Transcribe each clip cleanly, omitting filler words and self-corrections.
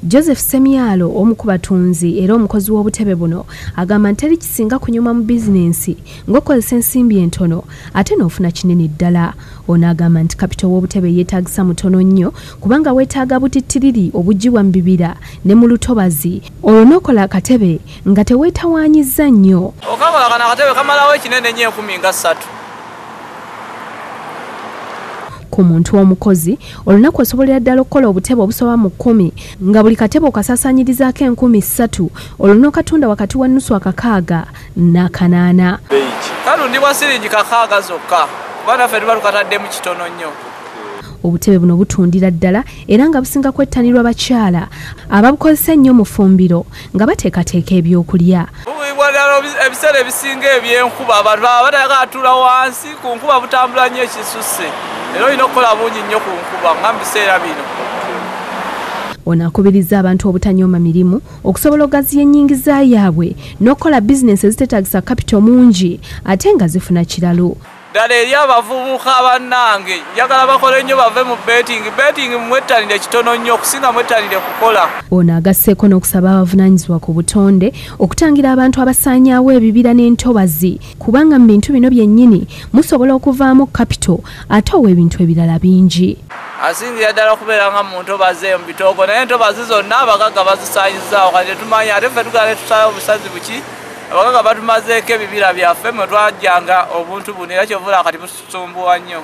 Joseph Semyalo omu ku batunzi era omukozi w'obutebe buno agamba nti teri kisinga kunyuma mu bizinensi ng'okozesa ensimbi entono ate n'ofuna kinene ddala. Ono agamba nti kapito w'obutebe yeetaagisa mutono nnyo kubanga weetaaga butittiriri obuggyibwa mu bibira ne mu lutobazi olwo n'okola akatebe nga teweetawaanyizza nnyo. Okakola kana akatebe kamalawo ekinene nnyo 13. Ku muntu w'omukozi olunaku osobolera ddala okukola obutebe obusoba mu 10 nga buli katebe okasaasaanyirizaako 3,000 olwo n'okatunda wakati wa nnusu akakaaga n'akanaana. Kalundibwa siringi kakaaga zokka kuba naffe tuba tukatadde mu kitono nnyo. Obutebe buno butundira ddala era nga businga kwettanirwa bakyala ababukozesa ennyo mu ffumbiro nga bateekateeka ebyokulya. Ebiseera ebisinga eby'enkuba abantu baba batayagala atuula wansi ku nkuba butambula nnyo ekisusse. Era olina okukola bungi nnyo ku nkuba nga mu biseera bino. Ono akubiriza abantu obutanyooma mirimu okusobola okugaziya ennyingiza yaabwe n'okukola bizinensi eziteetaagisa kapito mungi ate nga zifuna kiralo. Ddala eri abavubuka bannange njagala bakole nnyo bave mu betingi mwettanire kitono nnyo okusinga mwettanire kukola. Ono agasseeko n'okusaba abavunaanyizibwa ku butonde okutangira abantu abasaanyaawo ebibira n'entobazi kubanga mu bintu bino byennyini musobola okuvaamu kapito ate ow'ebintu ebirala bingi. Asingira ddala okubeera nga mu ntobazi eyo mu bitoogo naye entobazi zonna abagagga bazisaanyizaawo kati tetumanyi ate ffe tugala tusalawo busazi buki abagagga batumazeeko ebibira byaffe mwe twajjanga obuntu buno era kyovula kati butusumbuwa nnyo.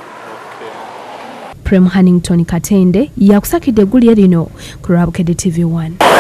Prim Hannington Katende yakusakidde eggulire lino ku Bukedde TV 1.